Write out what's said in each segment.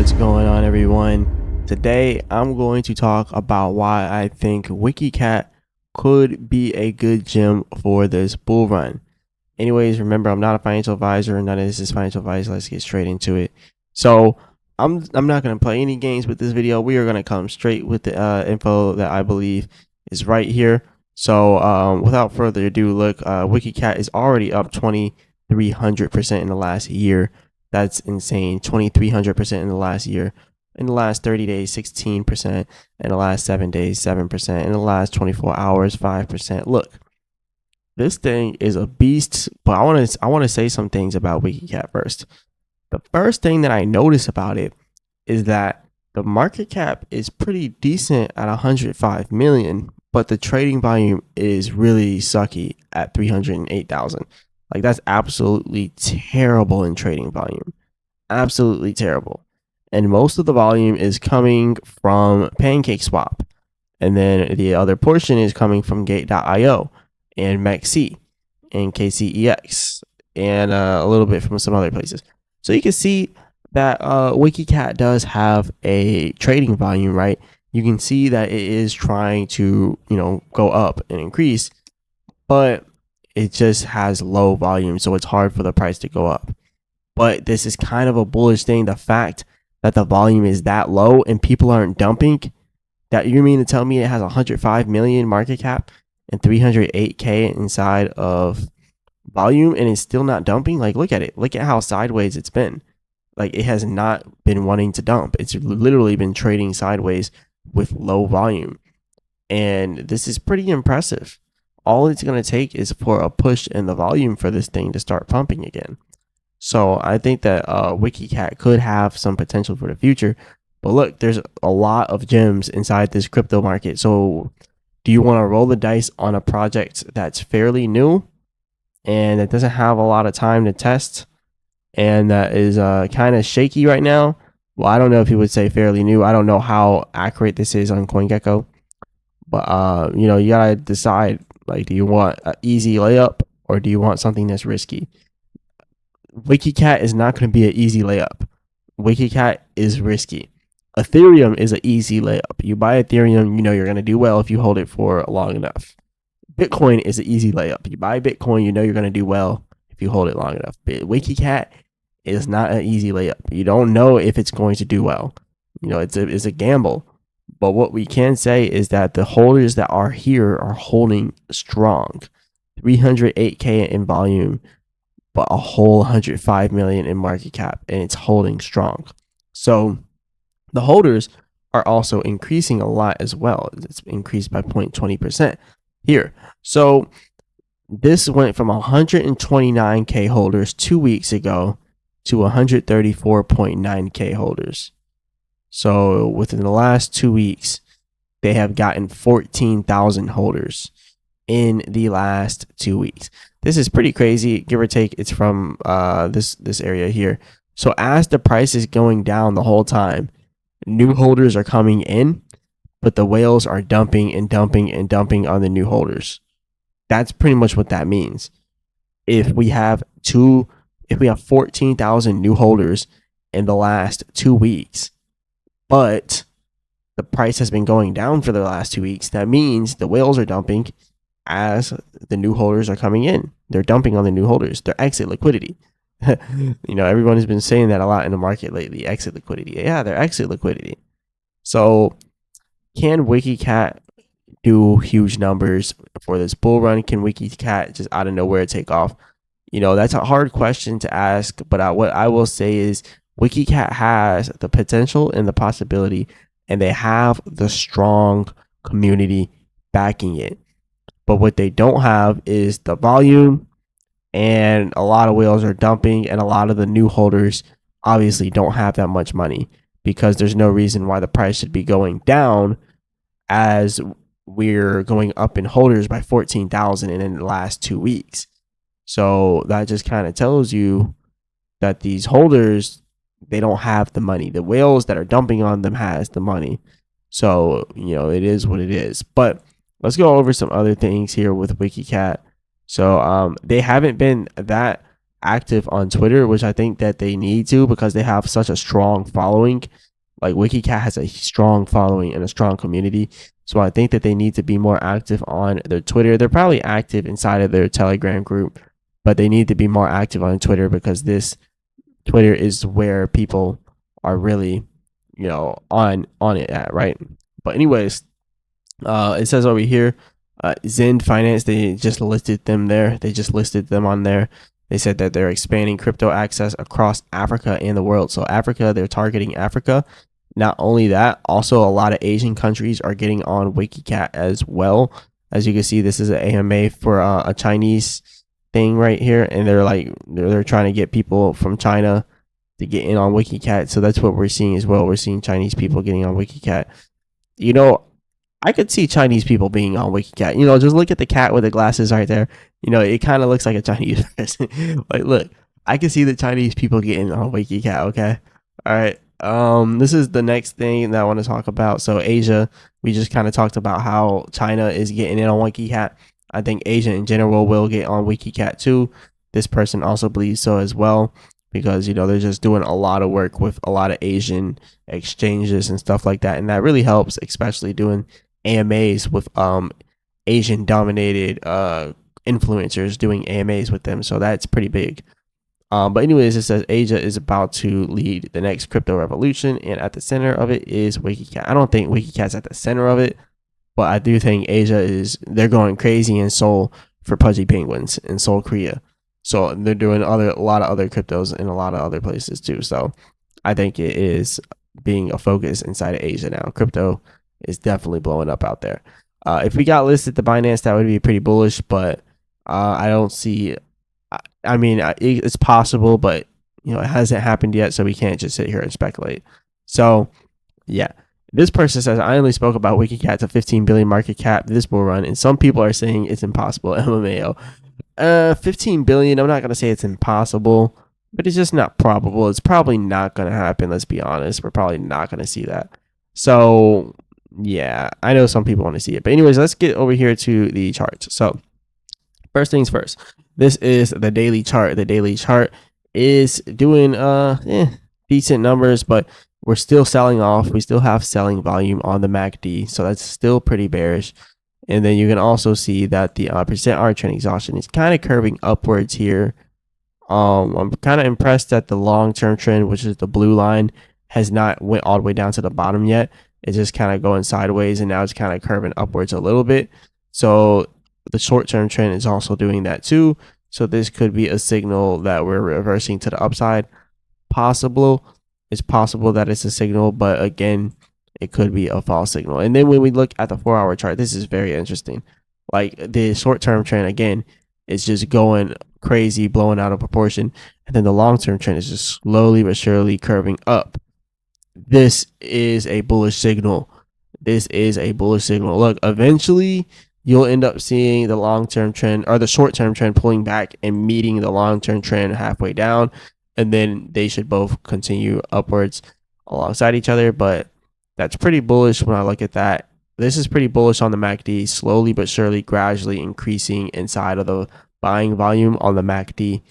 What's going on, everyone? Today I'm going to talk about why I think Wiki Cat could be a good gem for this bull run. Anyways, remember, I'm not a financial advisor. None of this is financial advice. Let's get straight into it. So I'm not going to play any games with this video. We are going to come straight with the info that I believe is right here. So without further ado, look, Wiki Cat is already up 2,300% in the last year. That's insane. 2,300% in the last year. In the last 30 days, 16%. In the last 7 days, 7%. In the last 24 hours, 5%. Look, this thing is a beast. But I want to say some things about Wiki Cat first. The first thing that I notice about it is that the market cap is pretty decent at 105 million, but the trading volume is really sucky at 308,000. Like, that's absolutely terrible in trading volume. Absolutely terrible. And most of the volume is coming from PancakeSwap. And then the other portion is coming from Gate.io and MEXC and KCEX and a little bit from some other places. So you can see that Wiki Cat does have a trading volume, right? You can see that it is trying to, go up and increase, but it just has low volume, so it's hard for the price to go up. But this is kind of a bullish thing. The fact that the volume is that low and people aren't dumping, that you mean to tell me it has 105 million market cap and 308K inside of volume and it's still not dumping? Like, look at it. Look at how sideways it's been. Like, it has not been wanting to dump. It's literally been trading sideways with low volume. And this is pretty impressive. All it's going to take is for a push in the volume for this thing to start pumping again. So I think that Wiki Cat could have some potential for the future. But look, there's a lot of gems inside this crypto market. So do you want to roll the dice on a project that's fairly new and that doesn't have a lot of time to test and that is kind of shaky right now? Well, I don't know if you would say fairly new. I don't know how accurate this is on CoinGecko. But, you got to decide. Like, do you want an easy layup or do you want something that's risky? Wiki Cat is not going to be an easy layup. Wiki Cat is risky. Ethereum is an easy layup. You buy Ethereum, you're going to do well if you hold it for long enough. Bitcoin is an easy layup. You buy Bitcoin, you're going to do well if you hold it long enough. But Wiki Cat is not an easy layup. You don't know if it's going to do well. It's a gamble. But what we can say is that the holders that are here are holding strong. 308K in volume, but a whole 105 million in market cap, and it's holding strong. So the holders are also increasing a lot as well. It's increased by 0.20% here. So this went from 129K holders 2 weeks ago to 134.9K holders. So within the last 2 weeks, they have gotten 14,000 holders in the last 2 weeks. This is pretty crazy, give or take. It's from this area here. So as the price is going down the whole time, new holders are coming in, but the whales are dumping and dumping and dumping on the new holders. That's pretty much what that means. If we have 14,000 new holders in the last 2 weeks, but the price has been going down for the last 2 weeks, that means the whales are dumping as the new holders are coming in. They're dumping on the new holders. Their exit liquidity. Everyone has been saying that a lot in the market lately. Exit liquidity. Yeah, their exit liquidity. So can Wiki Cat do huge numbers for this bull run? Can Wiki Cat just out of nowhere take off? That's a hard question to ask. But what I will say is Wiki Cat has the potential and the possibility, and they have the strong community backing it. But what they don't have is the volume, and a lot of whales are dumping, and a lot of the new holders obviously don't have that much money, because there's no reason why the price should be going down as we're going up in holders by 14,000 in the last 2 weeks. So that just kind of tells you that these holders, they don't have the money. The whales that are dumping on them has the money. So, it is what it is. But let's go over some other things here with Wiki Cat. So they haven't been that active on Twitter, which I think that they need to because they have such a strong following. Like Wiki Cat has a strong following and a strong community. So I think that they need to be more active on their Twitter. They're probably active inside of their Telegram group, but they need to be more active on Twitter because this Twitter is where people are really, on it at, right? But anyways, it says over here, Zend Finance, they just listed them there. They just listed them on there. They said that they're expanding crypto access across Africa and the world. So Africa, they're targeting Africa. Not only that, also a lot of Asian countries are getting on WikiCat as well. As you can see, this is an AMA for a Chinese thing right here, and they're trying to get people from China to get in on WikiCat. So that's what we're seeing as well. We're seeing Chinese people getting on WikiCat. I could see Chinese people being on WikiCat. Just look at the cat with the glasses right there. It kind of looks like a Chinese person. Like, look, I can see the Chinese people getting on WikiCat. Okay, all right. This is the next thing that I want to talk about. So Asia, we just kind of talked about how China is getting in on WikiCat. I think Asia in general will get on WikiCat too. This person also believes so as well because they're just doing a lot of work with a lot of Asian exchanges and stuff like that, and that really helps, especially doing AMAs with Asian dominated influencers doing AMAs with them. So that's pretty big. But anyways, it says Asia is about to lead the next crypto revolution, and at the center of it is WikiCat. I don't think WikiCat's at the center of it, but I do think Asia they're going crazy in Seoul for Pudgy Penguins in Seoul, Korea. So they're doing a lot of other cryptos in a lot of other places too. So I think it is being a focus inside of Asia now. Crypto is definitely blowing up out there. If we got listed to Binance, that would be pretty bullish, but I don't see. I mean, it's possible, but it hasn't happened yet, so we can't just sit here and speculate. So, yeah, this person says I only spoke about WikiCat to 15 billion market cap this bull run, and some people are saying it's impossible. MMAO, 15 billion. I'm not gonna say it's impossible, but it's just not probable. It's probably not gonna happen. Let's be honest. We're probably not gonna see that. So, yeah, I know some people want to see it, but anyways, let's get over here to the charts. So, first things first. This is the daily chart. The daily chart is doing decent numbers, but we're still selling off. We still have selling volume on the MACD, so that's still pretty bearish. And then you can also see that the percent R trend exhaustion is kind of curving upwards here. I'm kind of impressed that the long-term trend, which is the blue line, has not went all the way down to the bottom yet. It's just kind of going sideways, and now it's kind of curving upwards a little bit. So the short-term trend is also doing that too. So this could be a signal that we're reversing to the upside. It's possible that it's a signal, but again, it could be a false signal. And then when we look at the 4-hour chart, this is very interesting. Like the short-term trend, again, is just going crazy, blowing out of proportion. And then the long-term trend is just slowly but surely curving up. This is a bullish signal. Look, eventually you'll end up seeing the long-term trend or the short-term trend pulling back and meeting the long-term trend halfway down. And then they should both continue upwards alongside each other. But that's pretty bullish when I look at that. This is pretty bullish on the MACD, slowly but surely, gradually increasing inside of the buying volume on the MACD.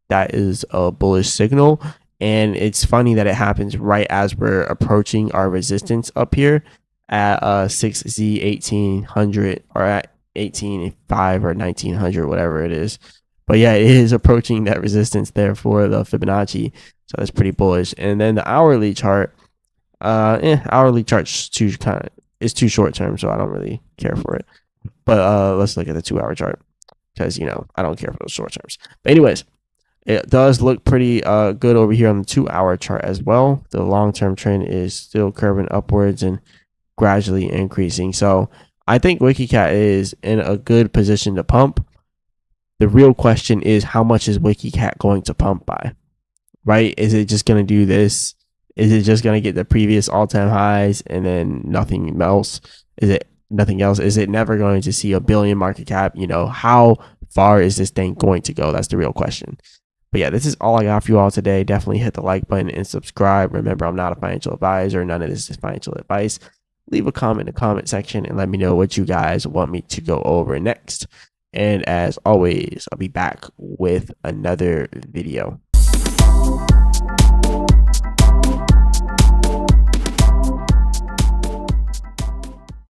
That is a bullish signal. And it's funny that it happens right as we're approaching our resistance up here at 6Z 1800 or at 18.5 or 1900, whatever it is. But yeah, it is approaching that resistance there for the Fibonacci. So that's pretty bullish. And then the hourly chart, hourly chart's too short term, so I don't really care for it. But let's look at the 2-hour chart because I don't care for those short terms. But anyways, it does look pretty good over here on the 2-hour chart as well. The long-term trend is still curving upwards and gradually increasing. So I think WikiCat is in a good position to pump. The real question is, how much is WikiCat going to pump by? Right? Is it just going to do this? Is it just going to get the previous all-time highs and then nothing else? Is it nothing else? Is it never going to see a billion market cap? How far is this thing going to go? That's the real question. But yeah, this is all I got for you all today. Definitely hit the like button and subscribe. Remember, I'm not a financial advisor. None of this is financial advice. Leave a comment in the comment section and let me know what you guys want me to go over next. And as always, I'll be back with another video.